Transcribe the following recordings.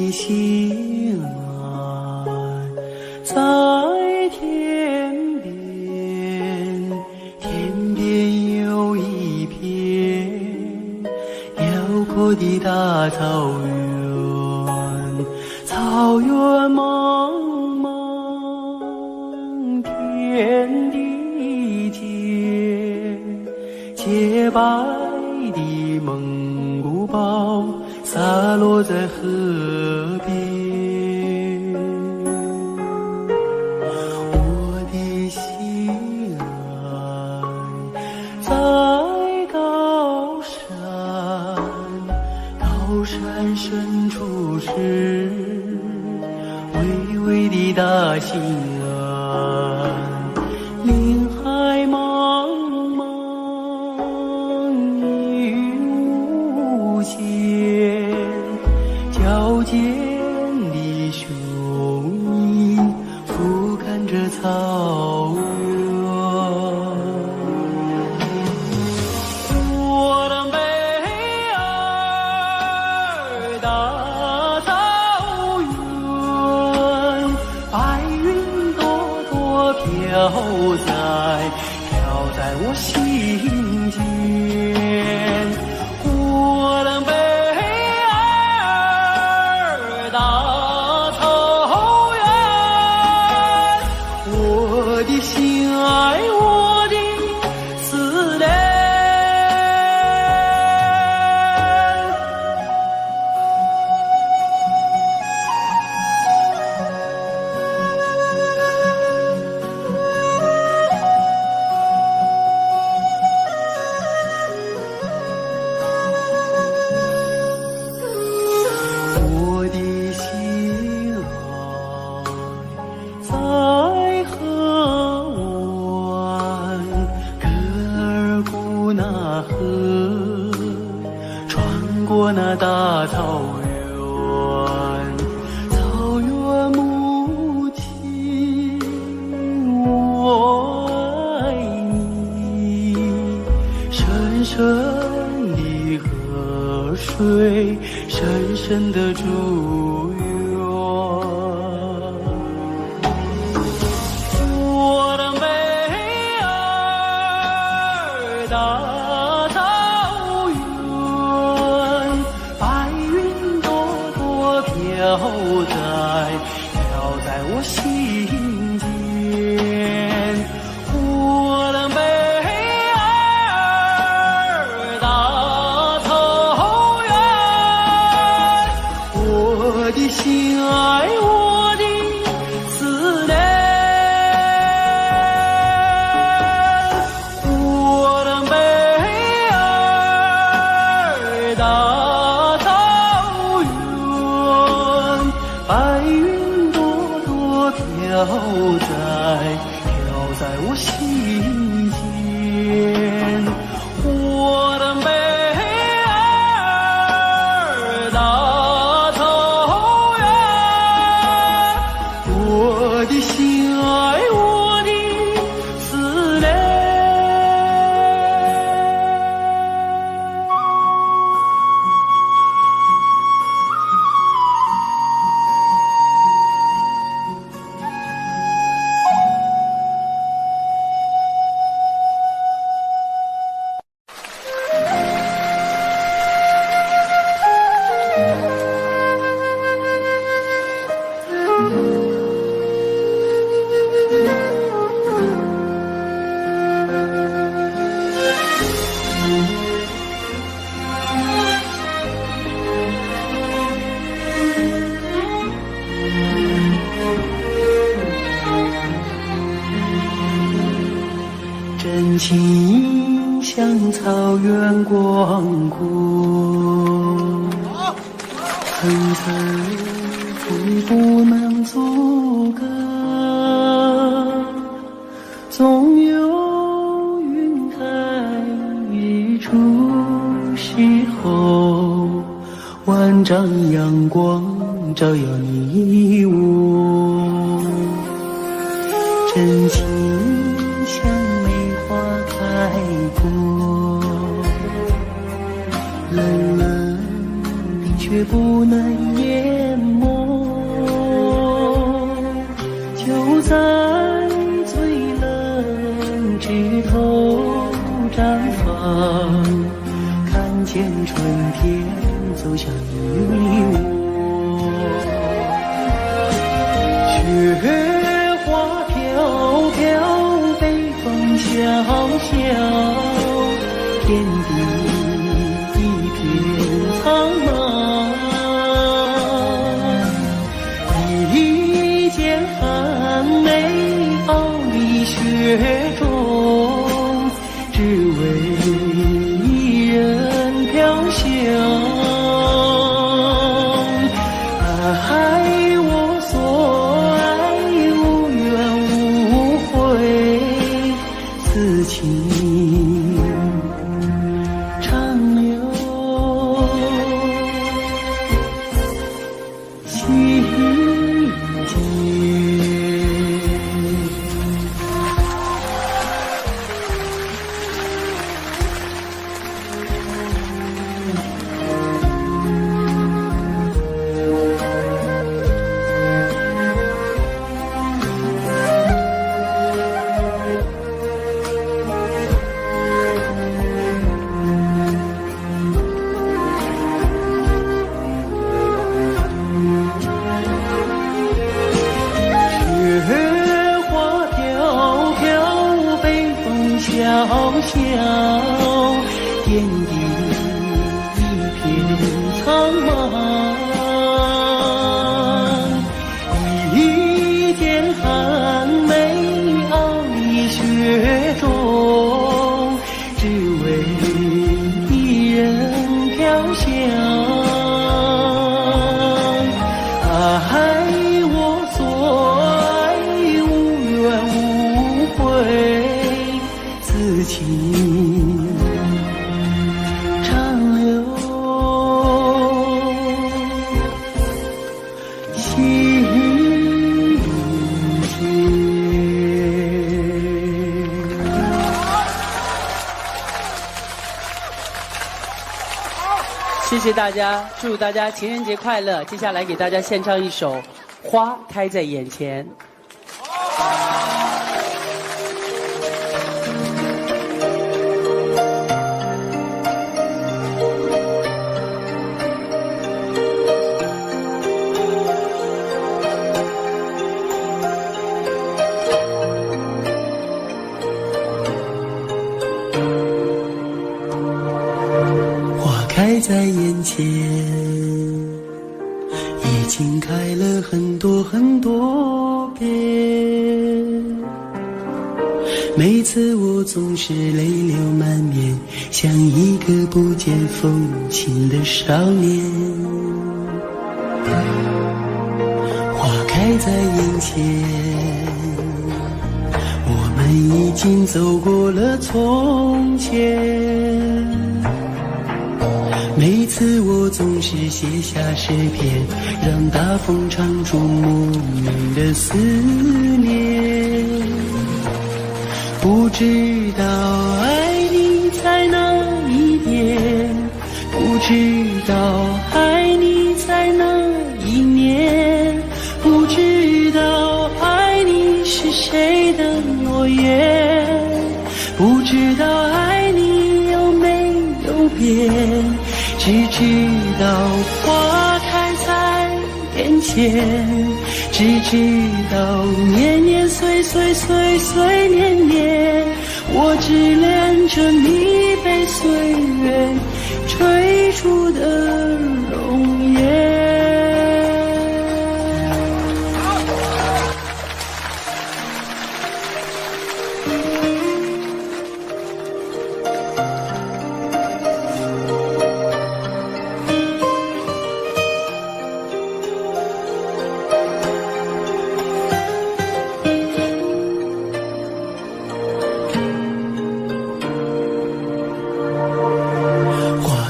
的心啊，在天边，天边有一片辽阔的大草原，草原茫茫，天地间，洁白的蒙古包洒落在河边。我的心爱在高山，高山深处是巍巍的大兴安，林海茫茫一无间，矫健的雄鹰俯瞰着草原。我的美儿大草原，白云朵朵飘在我心间。我的美儿大草原，我的心爱，我的思念。我的心爱在河湾，格尔古纳河，穿过那大草原，草原母亲，我爱你，深深的河水，深深的祝愿。我的美儿大草原，白云朵朵飘在我心间。我的美儿大草原，我的心爱，我的思念。我的美儿大草原，白云朵朵飘在我心间。我的美儿大草原，我的心爱，我的思念。真情像草原广阔，层层风不能阻隔，总有云开日出时候，万丈阳光照耀你我。真情像梅花开过，冷冷的却不能淹没。就在最冷枝头绽放，看见春天走向你我。雪花飘飘，北风萧萧，天地一片苍茫。一剪寒梅傲立雪中，只为一人飘香。爱我所爱，无怨无悔，此情长留心间。小小天地一片苍茫，一剪寒梅傲立雪中，只为一人飘香。爱我所爱，无怨无悔，此情长留心间。谢谢大家，祝大家情人节快乐。接下来给大家献唱一首《花开在眼前》。开在眼前，已经开了很多很多遍。每次我总是泪流满面，像一个不见风情的少年。花开在眼前，我们已经走过了从前。每次我总是写下诗篇，让大风唱出莫名的思念。不知道爱你在哪一点，不知道爱你在哪一年，不知道爱你是谁的诺言，不知道爱你有没有变。只知道花开在眼前，只知道年年岁岁岁岁年年，我只恋着你被岁月追逐的容颜。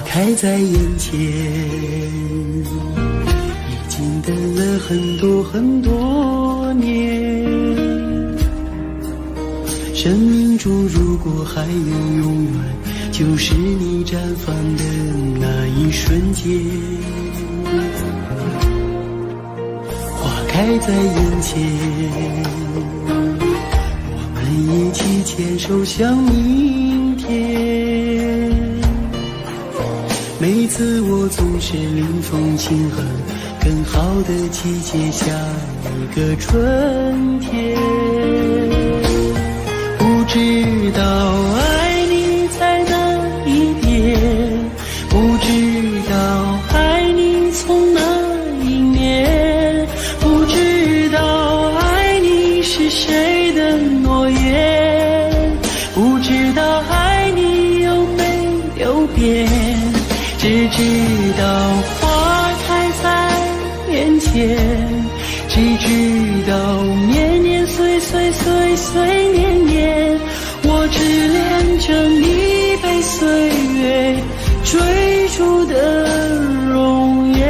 开在眼前，已经等了很多很多年。生命中如果还有永远，就是你绽放的那一瞬间。开在眼前，我们一起牵手向明天。每次我总是临风轻和，更好的季节下一个春天。不知道爱你在哪一边，不知道爱你从哪一面，不知道爱你是谁的诺言，不知道爱你有没有变，只知道花开在眼前，只知道年年岁岁岁岁年年，我只恋着你被岁月追逐的容颜。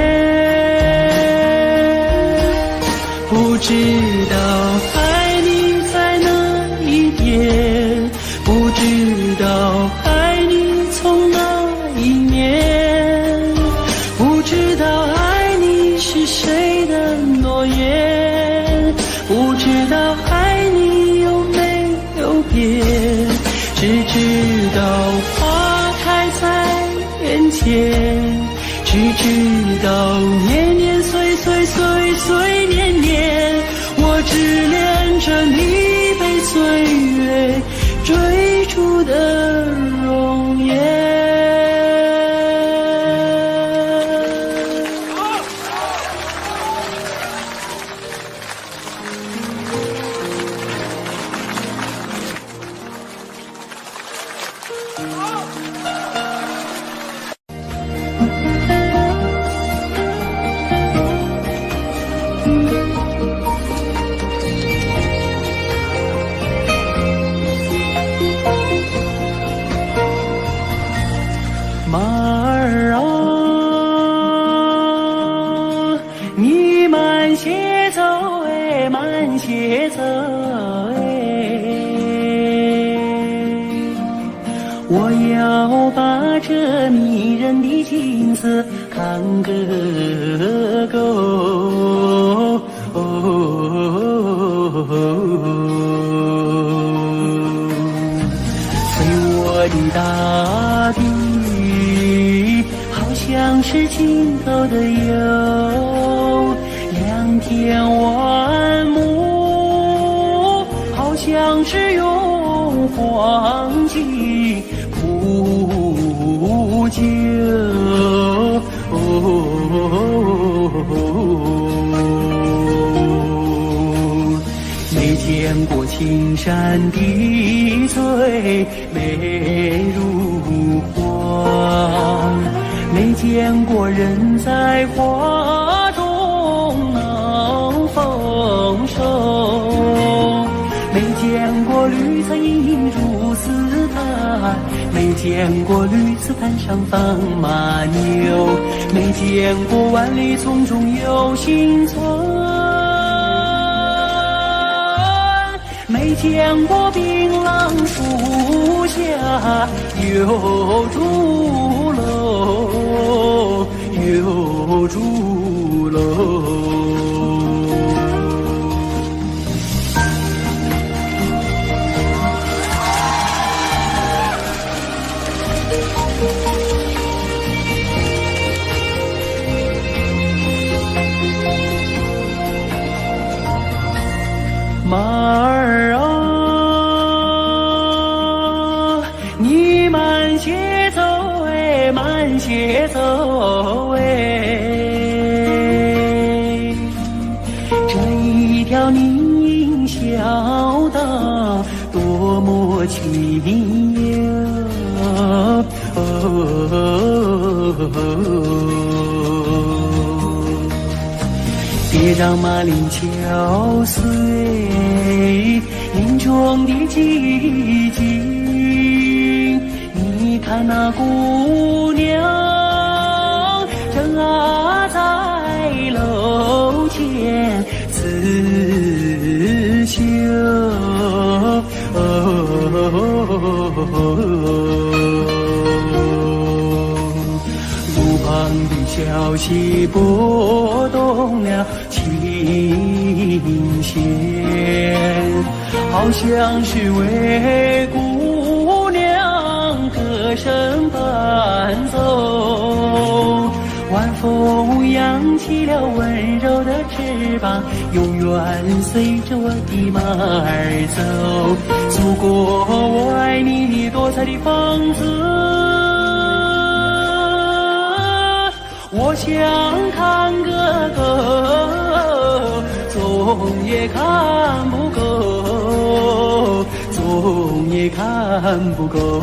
不知道爱你在哪一边，不知道爱你从哪一面，不知道爱你是谁的诺言，不知道爱你有没有变，只知道花开在眼前，只知道年年岁岁岁岁年年，我只恋着你被岁月追逐的容颜。马儿啊，你慢些走哎，慢些走哎，我要把这迷人的景色看个够。随我的大地，好像是尽头的有两天万亩，好像是用黄金铺就。没见过青山的最美如画，没见过人在花中能丰收，没见过绿草茵茵如丝毯，没见过绿丝毯上放马牛，没见过万里丛中有行村，没见过槟榔树下有竹楼，有竹楼。马儿啊，你慢些走哎，慢些走哎，这一条林荫小道多么清幽。别让马铃敲碎林中的寂静，你看那姑娘正在楼前刺绣。路窗的消息拨动了琴弦，好像是为姑娘歌声伴奏。晚风扬起了温柔的翅膀，永远随着我的马儿走，走过我爱你多彩的房子。我想看个够，总也看不够，总也看不够。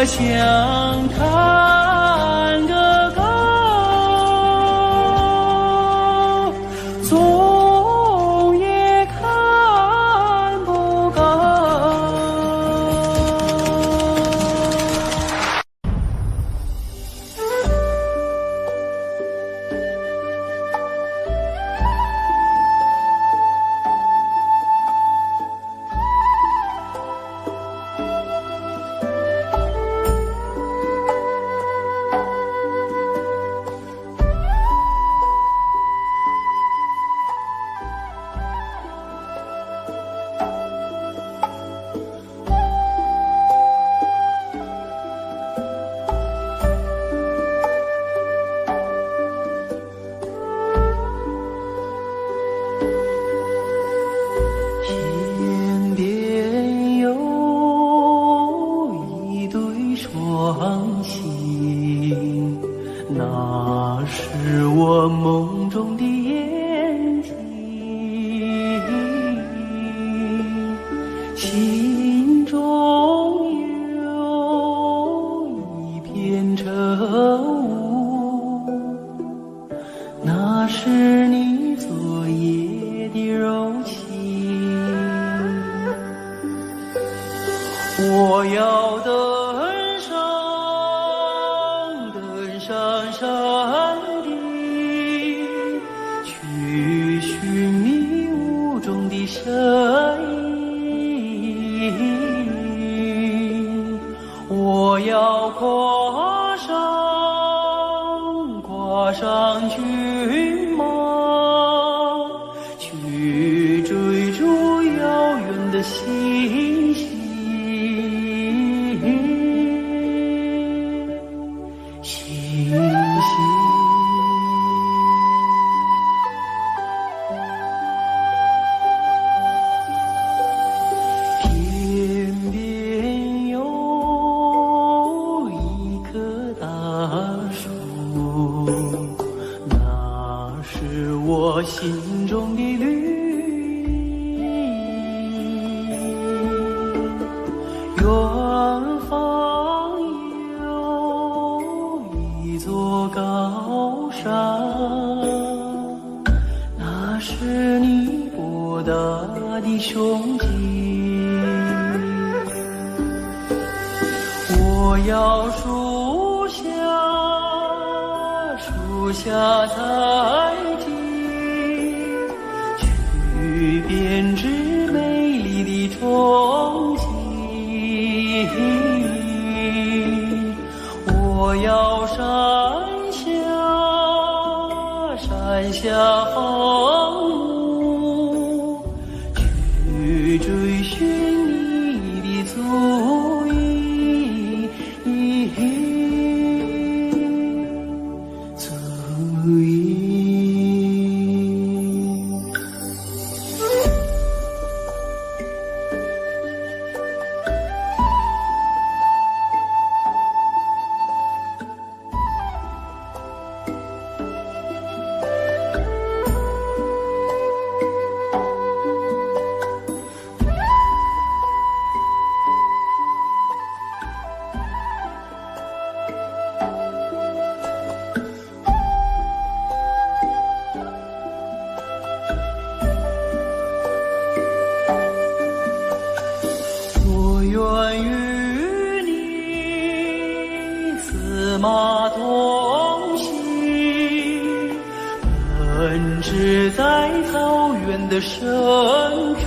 想看个够，总也看不够。天边有一对双星，那是我梦中的眼睛，心中有一片愁雾，那是你昨夜的柔情。我要登上山顶，去寻觅雾中的身影。我要跨上骏马，去追逐遥远的星星。天边有一棵大树，那是我心中的绿荫。远方有一座高山，那是你博大的胸襟。我要树下采集，去编织美丽的憧憬。我要山下放牧，去追寻你的足印。根植在草原的深处，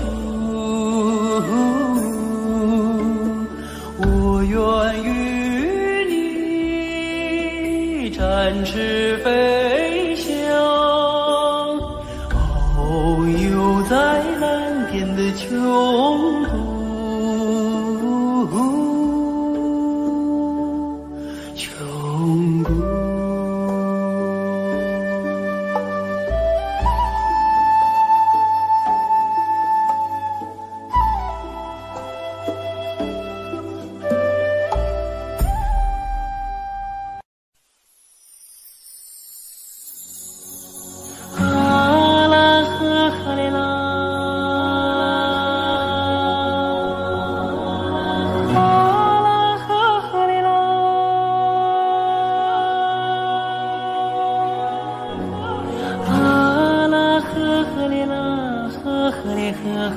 我愿与你展翅飞翔，遨游在蓝天的穹途。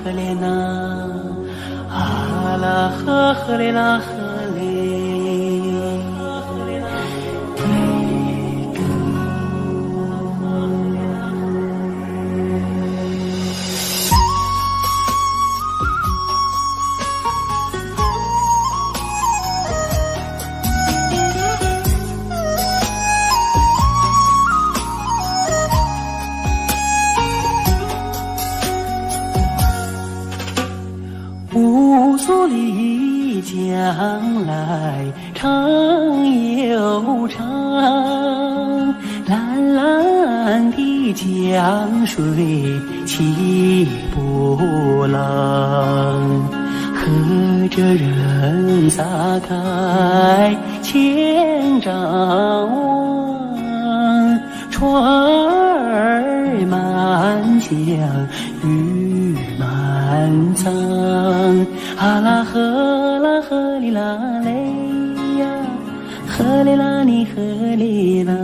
呵嘞呐，啊啦呵呵嘞啦呵嘞。乌苏里江来长又长，蓝蓝的江水起波浪，和着人撒开千丈网，船儿满江鱼满仓，啊啦呵啦呵哩啦嘞呀，呵哩啦你呵哩啦。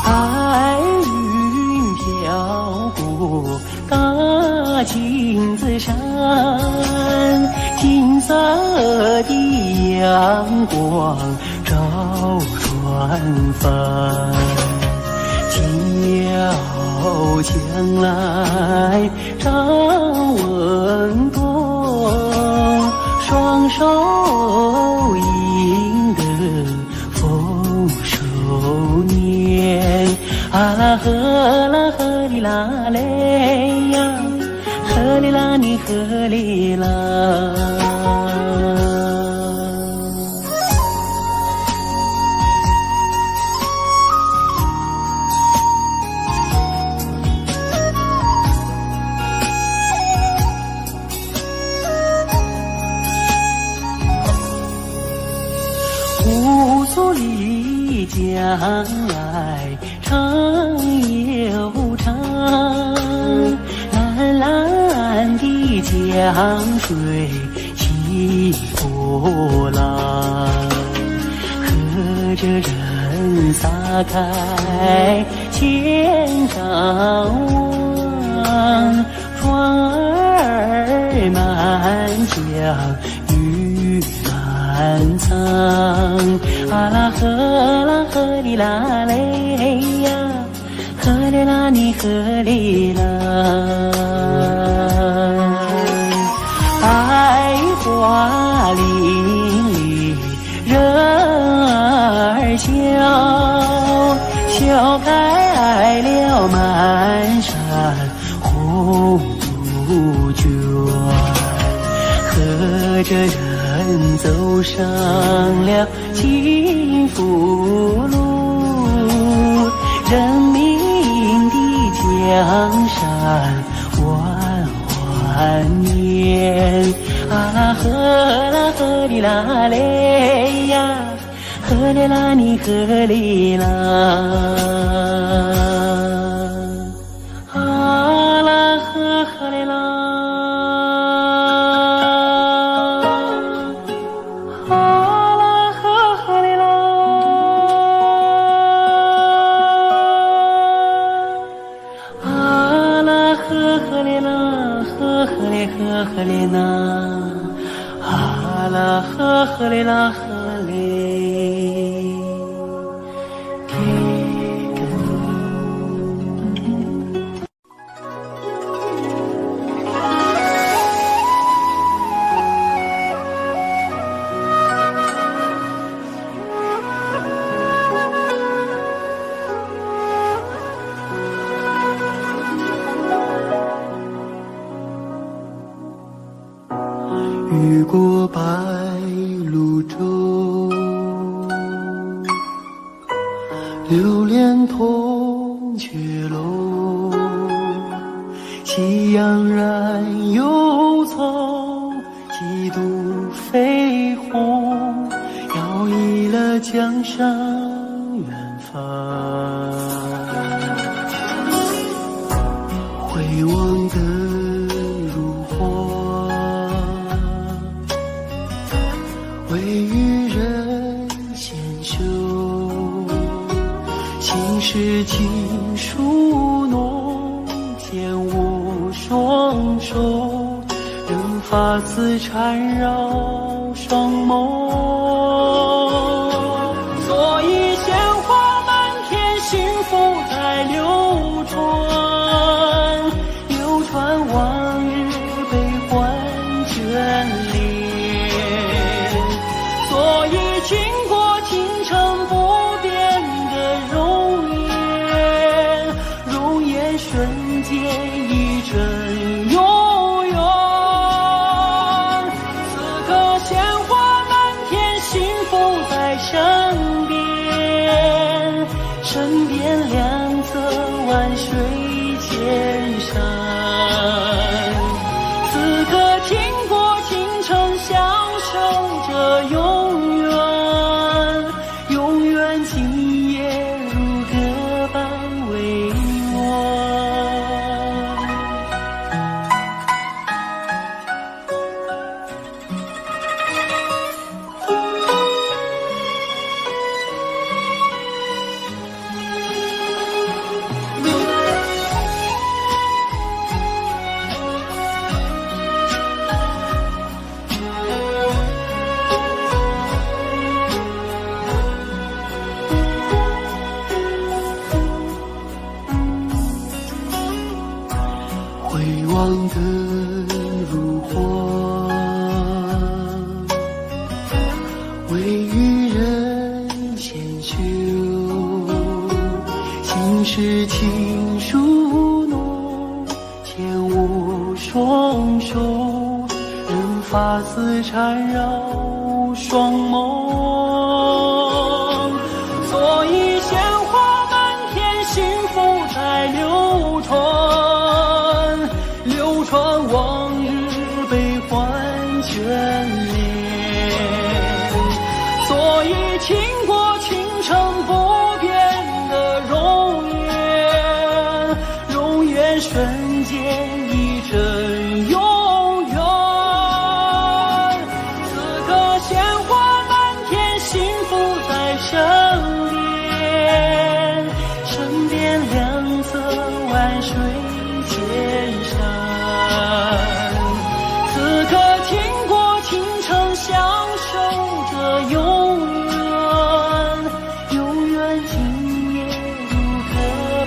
白云飘过大金子山，金色的阳光照船帆，摇将来张文东，双手赢得丰收年，啊啦呵啦呵哩啦嘞呀，呵哩啦你呵哩啦。乌苏里江来长又长，蓝蓝的江水起波浪，和着人撒开千丈网，船儿满江鱼满仓，啊啦呵啦呵哩啦嘞呀，呵哩啦你呵哩啦。百花林里人儿笑，笑开了满山红杜鹃，和着人走上了幸福路，人民的江山万万年，啊啦呵啦呵哩啦嘞呀，呵哩啦你呵哩啦，啊啦呵呵哩啦。呵呵哩呐，啊啦呵呵哩啦呵哩。越过白鹭洲，流连铜雀楼。夕阳染幽草，几度飞鸿，摇曳了江山远方。回望的如花，微雨人纤袖，心事情书浓，剑舞双手，任发丝缠绕双眸。所以鲜花满天，幸福在流传，流传往日悲欢眷恋。所以经过京城不变的容颜，容颜瞬间一阵永远。此刻鲜花满天，幸福在身边，身边两侧万水千山。此刻经过京城，享受着永远，永远今夜如歌般委婉。回望的如花，微雨人纤袖，心事情书浓，剑舞双手，任发丝缠绕双眸。所以鲜花满天，幸福在流传，流传往日悲欢眷恋。所以经过京城不变的容颜，容颜瞬间一阵永远。此刻鲜花满天，幸福在身边，身边两侧万水千山。此刻经过京城，享受着永远，永远今夜如歌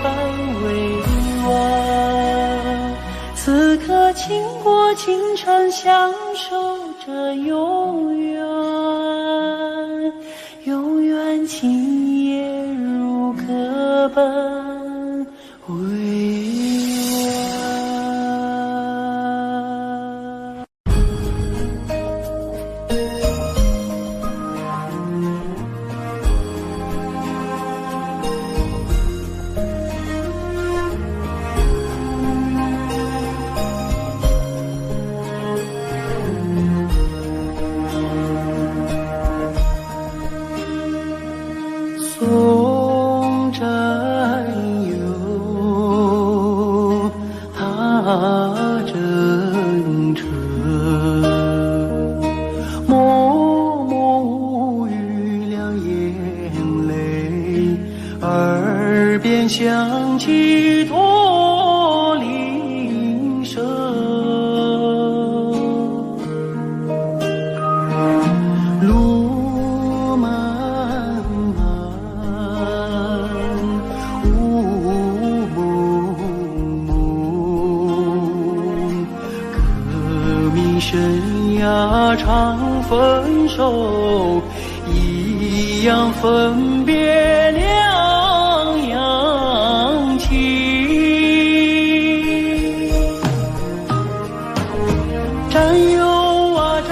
般委婉。此刻经过京城，享受着永远，永远今夜如歌般委婉。松占有踏征程，默默无语两眼泪，耳边响起驼铃声。路漫漫，雾蒙蒙，革命生涯常分手，一样分别两样情。战友啊战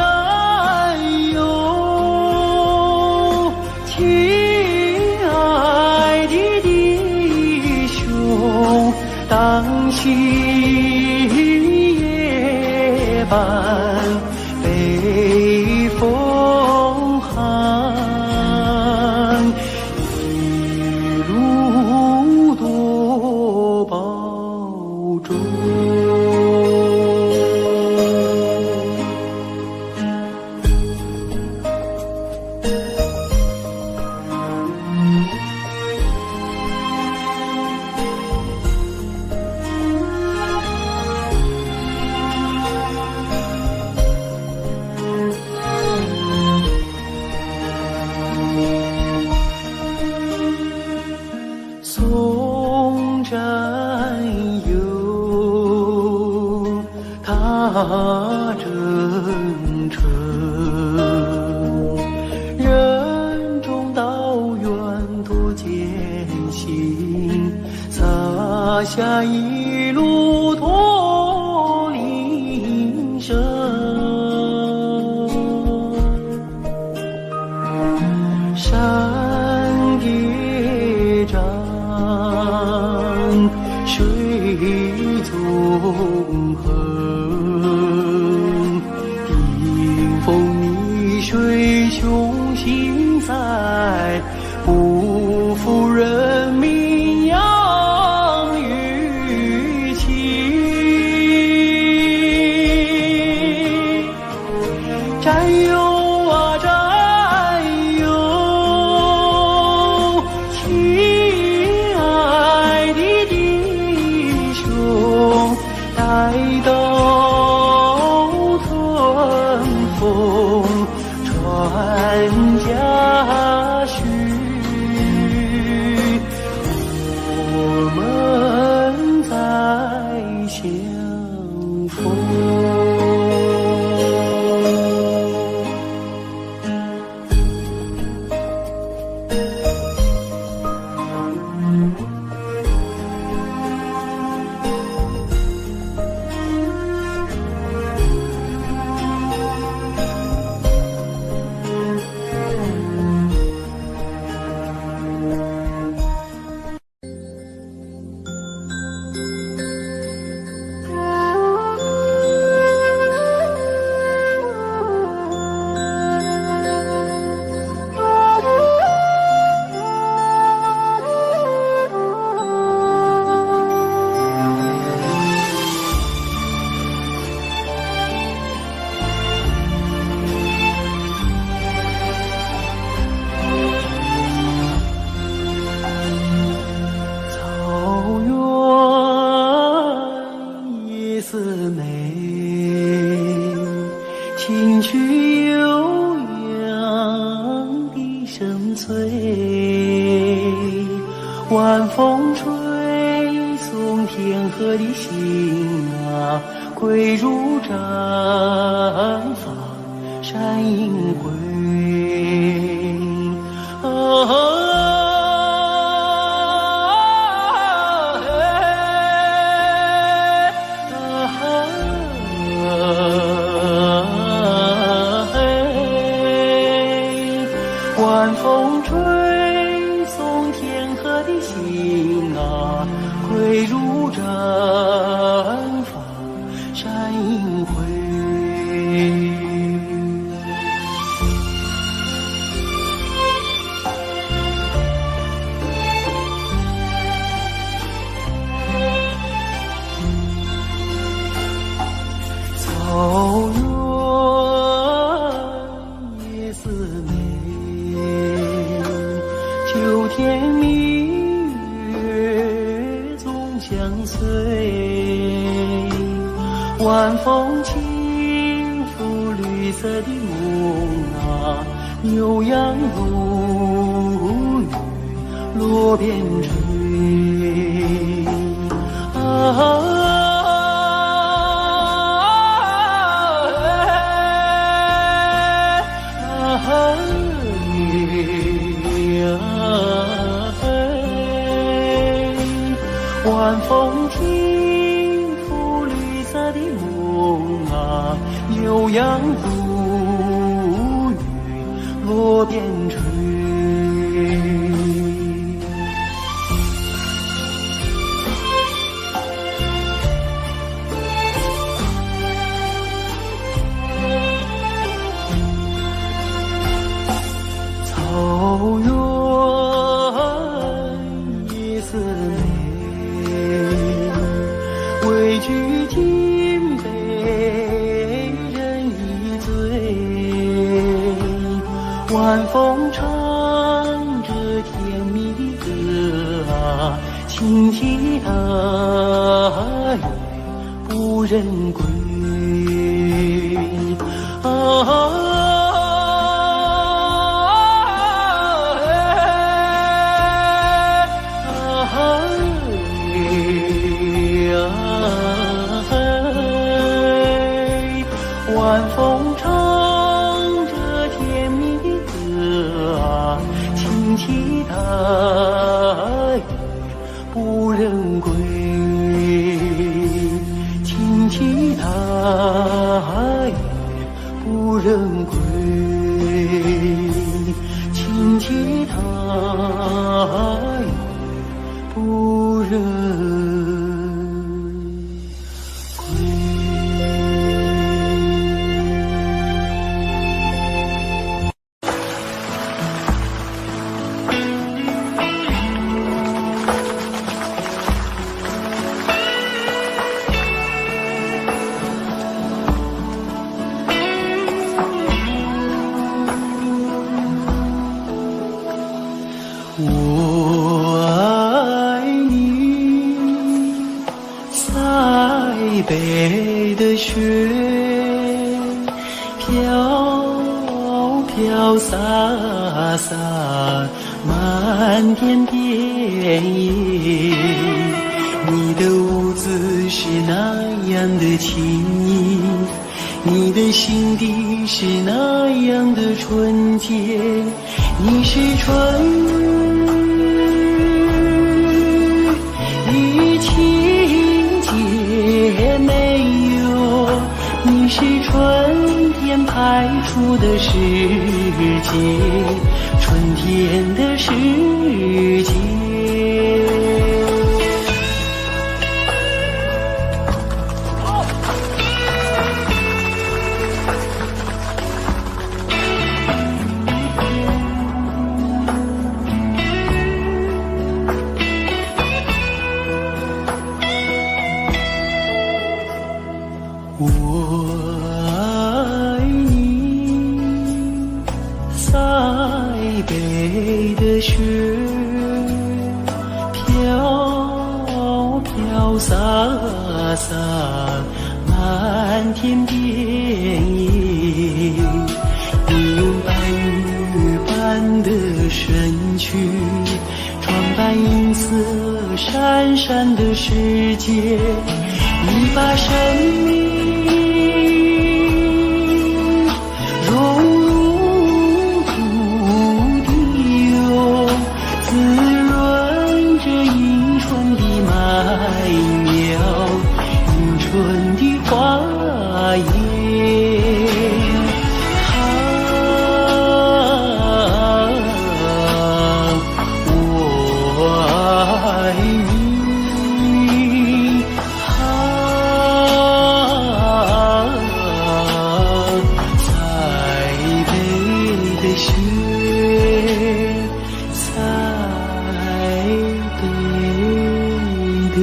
伴北风寒，一路多保重。松山有他征程，人中道远多艰辛，洒下一路驼铃声。山叠嶂，水纵横，顶峰逆水雄心在，不负人民养育情。战友啊战友，亲爱的弟兄，待到春风传家训，我们再相逢。四美，听取悠扬的声催，晚风吹送天河的心啊，归入毡房山阴归啊。晚风吹送天河的心啊，归入毡房山阴回。草原夜似美，秋天明月总相随，晚风轻拂绿色的梦啊，牛羊如雨落边吹啊。晚风轻拂绿色的梦啊，牛羊如雨落边吹。色美，畏惧听被人一醉，晚风唱着甜蜜歌啊，轻骑踏月不忍归啊。晚风唱着甜蜜歌啊，轻骑踏月不忍归，轻骑踏月不忍归，轻骑踏月不忍。我爱你，塞北的雪，飘飘洒洒，漫天遍野。你的舞姿是那样的轻盈，你的心底是那样的纯洁，你是春雨情节没有，你是春天派出的世界，春天的世界。我爱你，塞北的雪，飘飘洒洒，漫天遍野。你用白玉般的身躯，装扮银色闪闪的世界，你把生命融入土地哦，滋润着迎春的麦苗，迎春的花叶。我爱你，塞北的雪，塞北的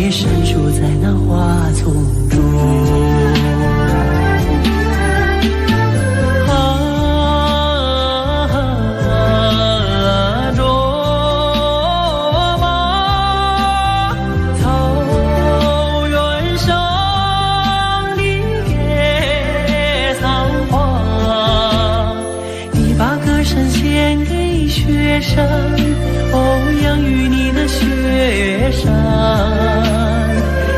也闪烁在那花丛中。哦，养育你的雪山，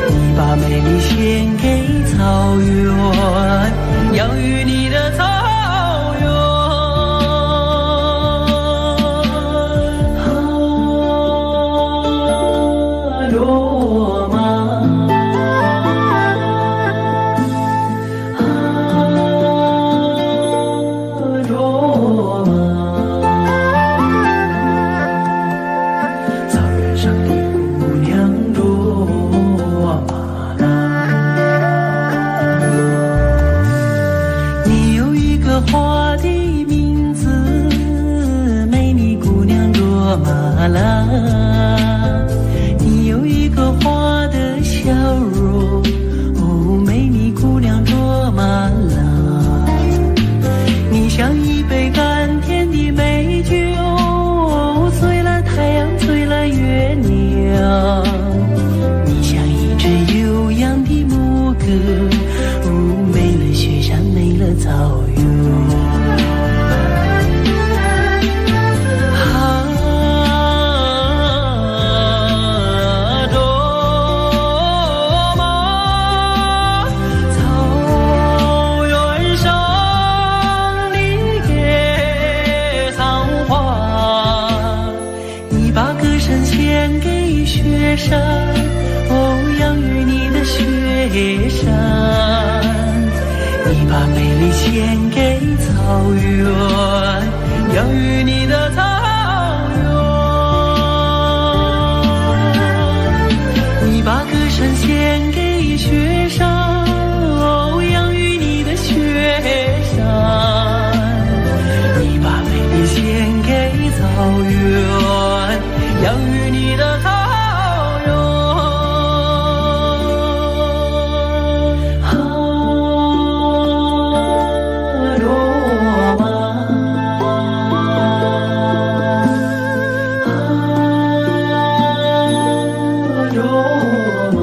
你把美丽献给草原，养育你的草原。啊，罗马，啊，罗马。花的名字，美丽姑娘卓玛拉。你有一个花的笑容，哦，美丽姑娘卓玛拉。你像一杯甘甜的美酒，醉了太阳，醉了月亮。你像一支悠扬的牧歌，哦，美了雪山，美了草原。献给雪山，哦，养育你的雪山，你把美丽献给草原，养育你的草原。你把歌声献给雪山，哦，养育你的雪山，你把美丽献给草原，养育你的草原。啊，罗马，啊，罗马，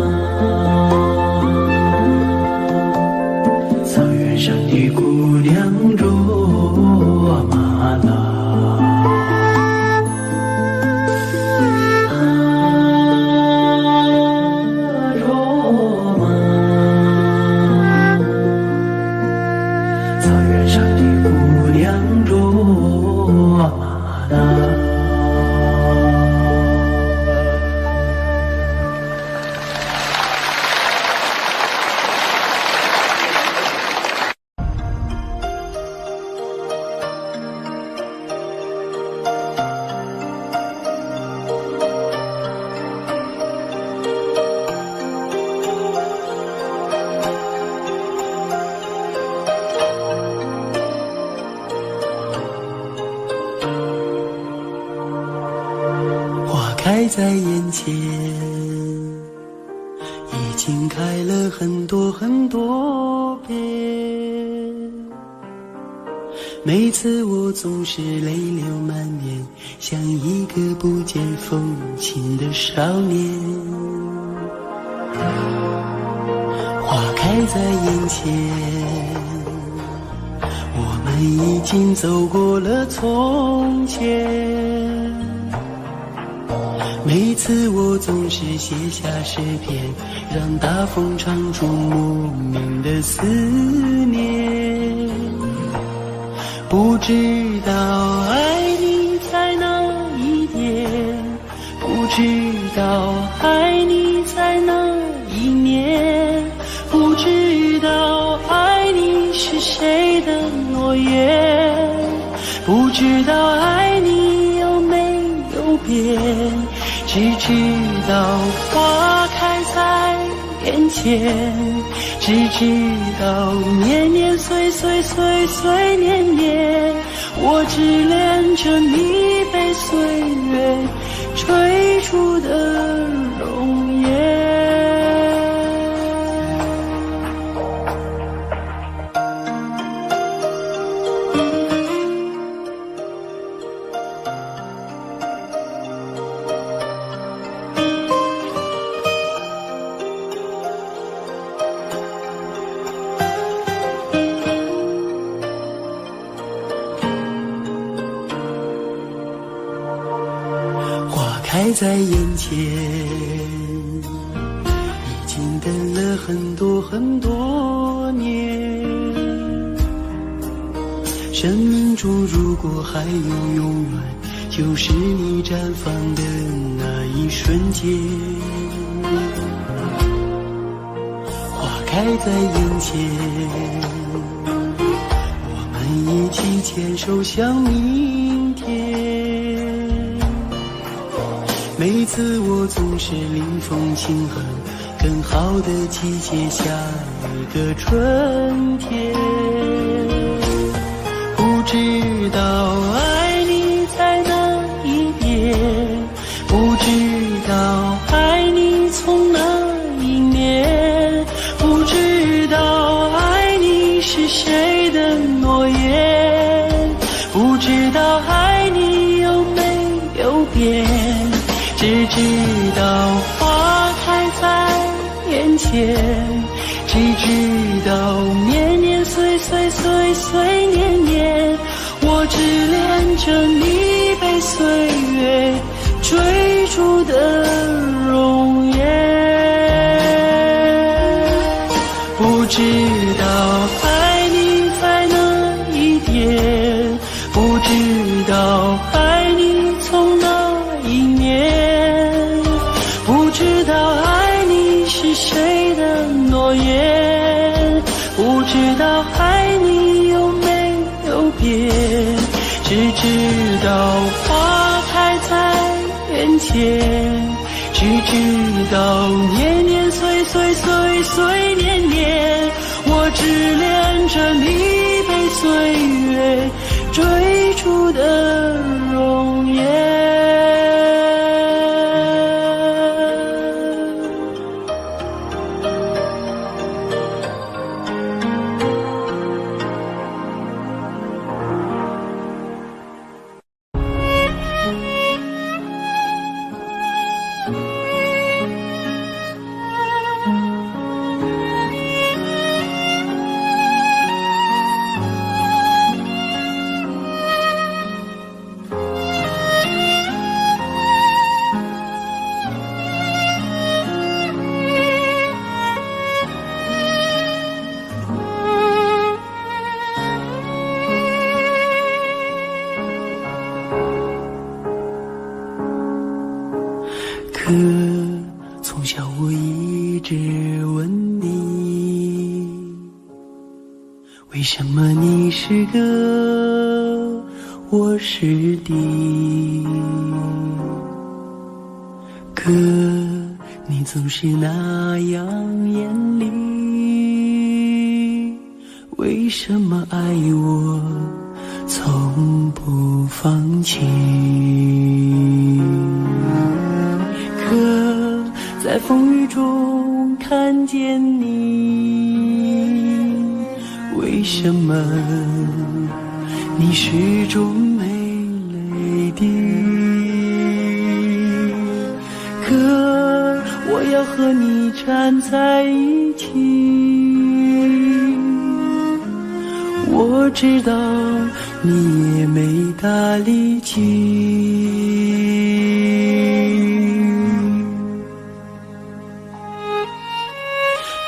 草原上的姑娘罗马拉。开在眼前，已经开了很多很多遍。每次我总是泪流满面，像一个不见风情的少年。花开在眼前，我们已经走过了从前。每次我总是写下诗篇，让大风唱出莫名的思念。不知道爱你在哪一点，不知道爱你在哪一年，不知道爱你是谁的诺言，不知道爱你有没有变。只知道花开在眼前，只知道年年岁岁岁岁年年，我只恋着你被岁月吹出的容颜。开在眼前，已经等了很多很多年。生命中如果还有永远，就是你绽放的那一瞬间。花开在眼前，我们一起牵手向明天。每次我总是临风轻哼，更好的季节，下一个春天。不知道爱你在哪一边，不知道爱你从哪一年，不知道爱你是谁的诺言，不知道爱你有没有变，只知道花开在眼前，只知道年年岁岁岁岁年年，我只恋着你被岁月追逐的容颜。不知道爱你在哪一边，不知道爱你从哪一年，不知道爱你是谁的诺言，不知道爱你有没有变，只知道花开在眼前，只知道年年岁岁岁岁年年，我只恋着你被岁月追逐的容颜。可从小我一直问你，为什么你是个，我是敌？可你总是那样严厉，为什么爱我从不放弃？可在风雨中看见你，为什么你始终没泪滴？可我要和你站在一起，我知道你也没大力气。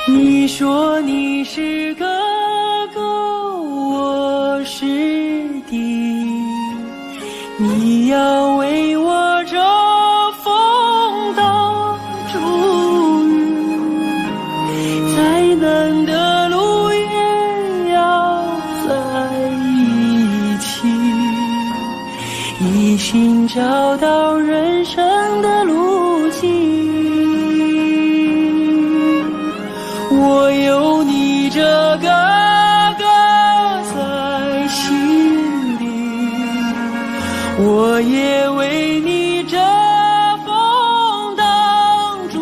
你说你是哥哥，我是弟，你要为我遮风挡雨，再难的路也要在一起，一心找到人生的路径。我有你这个哥在心里，我也为你遮风挡住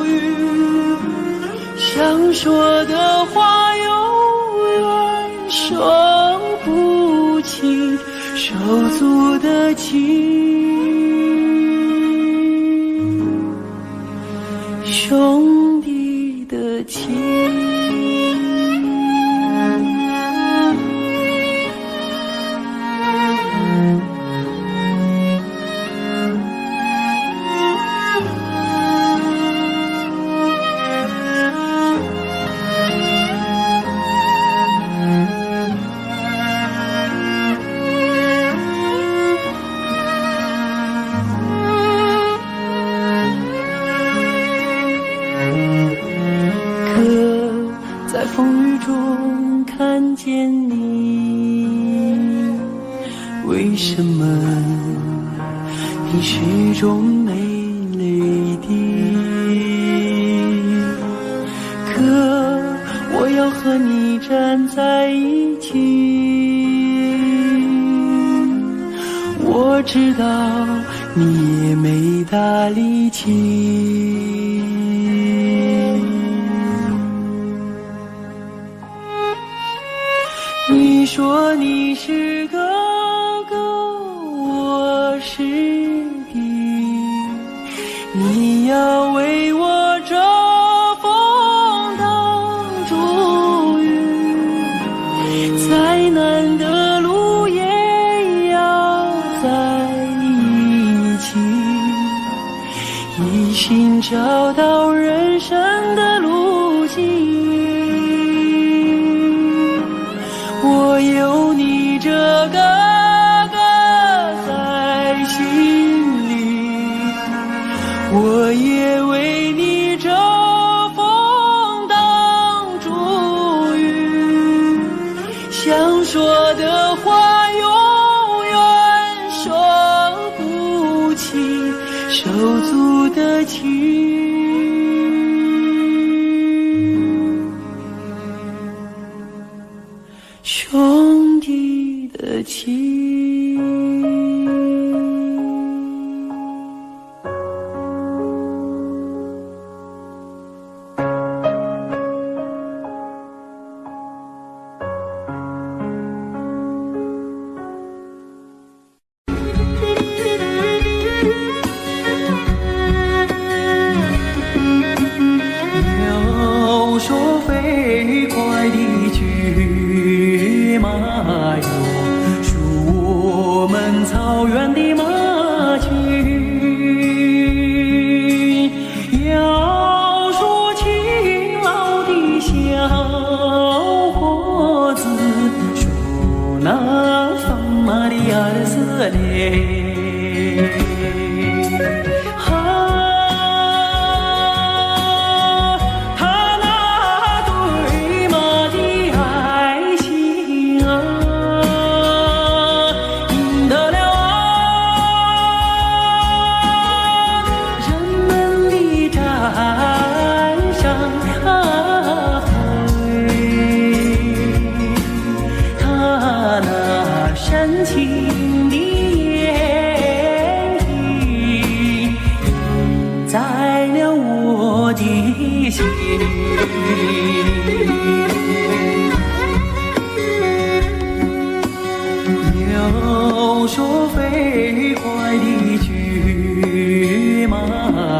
雨，想说的话永远说不清，手足的情，兄弟的情。中看见你，为什么你始终没泪滴？可我要和你站在一起，我知道你也没大力气。你说你是哥哥，我是弟，你要为我遮风挡竹雨，再难的路也要在一起，一心找到人生的路径。我有你这个哥在心里，我也为你遮风挡竹雨，想说的话永远说不清，手足的情。兄弟的情。要说飞快的骏马哟，属我们草原的马群；要说勤劳的小伙子，属那放马的儿子嘞。深情的眼睛印在了我的心。要说飞快的骏马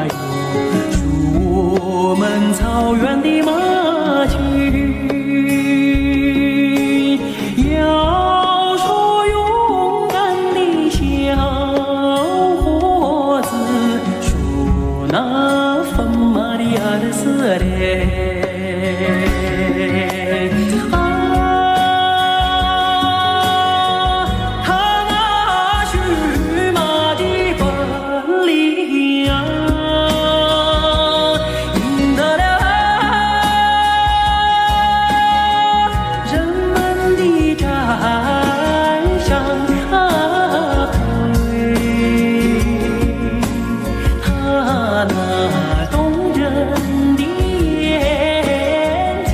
哟，属我们草原的马群。那放马的儿子嘞，他那驯马的本领啊，赢得了人们的赞赏。那动人的眼睛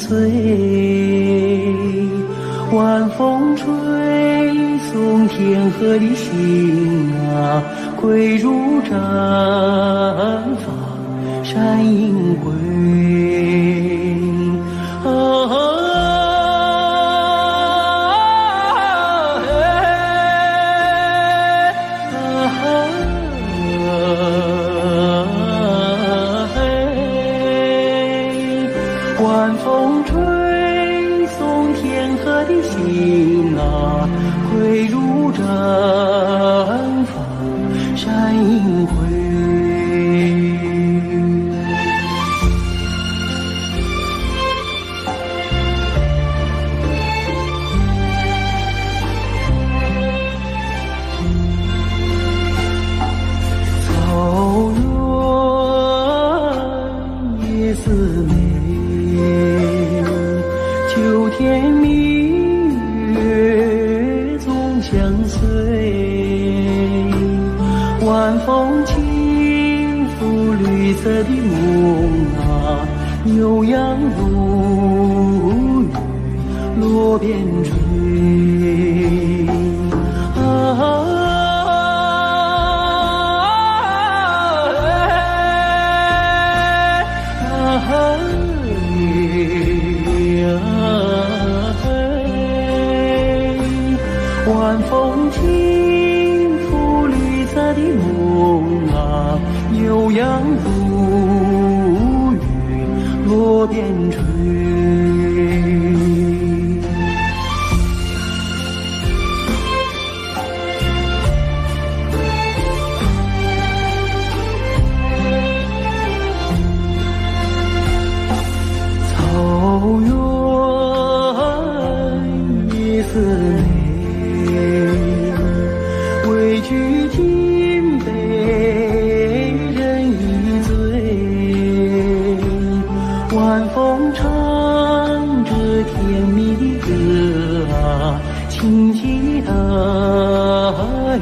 岁，晚风吹送天河的星啊，归如毡房山映辉。晚风吹送天河的星啊，归如毡房山映辉。草原夜似美，秋天明月总相随，晚风轻拂绿色的梦啊，牛羊如雨落边吹。晚风轻拂绿色的梦啊，牛羊如雨落边吹。草原夜似美，委屈尽被人一醉，晚风唱着甜蜜的歌啊，轻骑大雁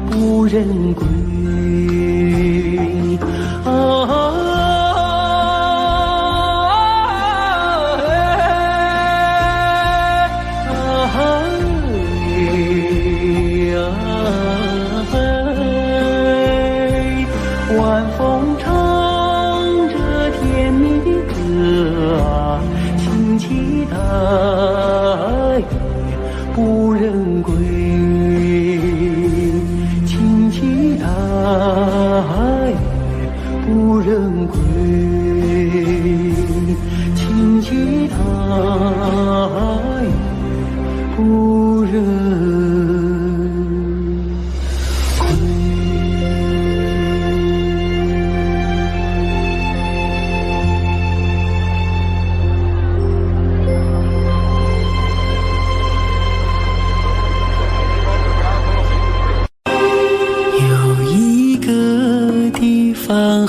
不忍归。晚风唱着甜蜜的歌啊，轻骑大雁不忍归，轻骑大雁不忍归，轻骑大雁不忍。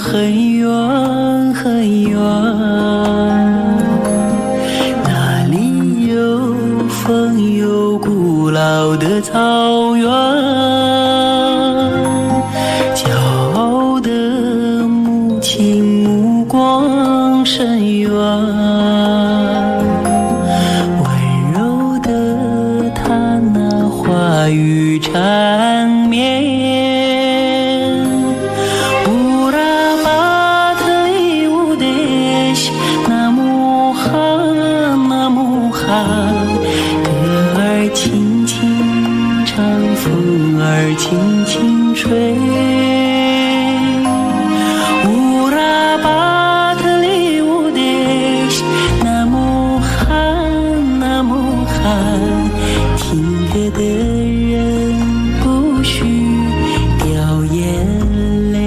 很远很远，那里有风有古老的草原，骄傲的母亲目光深远，温柔的她那话语缠绵。歌儿轻轻唱，风儿轻轻吹。乌拉巴特里乌德西，那么寒，那么寒，听歌的人不许掉眼泪。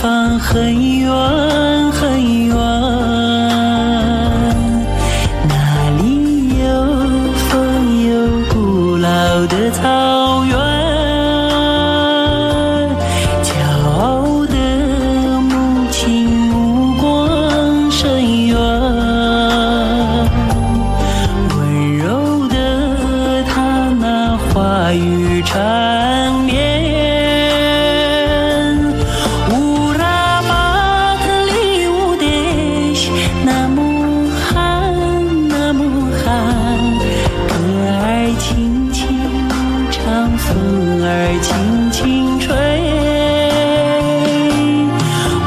方很远很远，那里有风有古老的草原，骄傲的母亲目光深远，温柔的她那话语缠绵。风儿轻轻吹，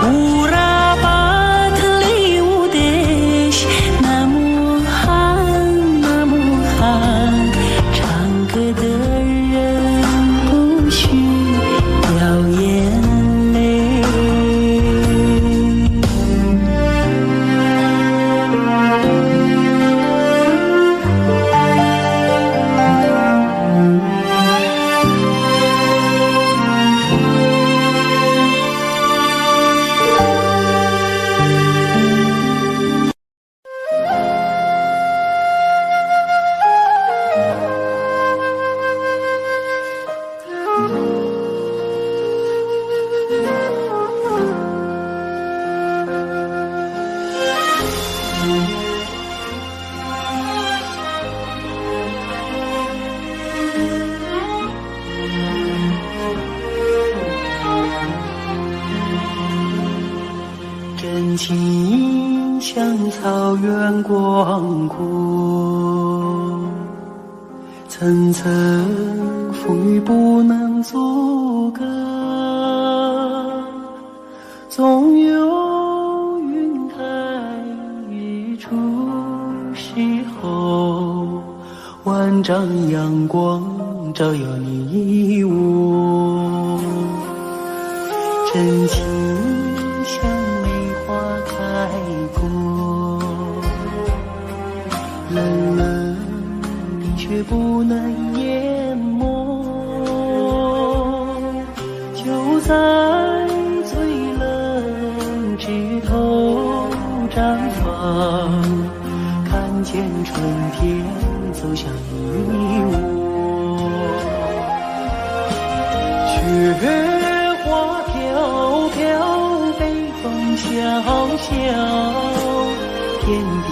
乌拉巴特里乌德西，那么寒，唱歌的人不许掉眼泪。真情像草原广阔，层层风雨不能阻隔，总有云开日出时候，万丈阳光照耀你我，真情像梅花开过，冷冷冰雪不能淹没，就在最冷枝头绽放，看见春天走向你我，雪花飘飘，北风萧萧，天地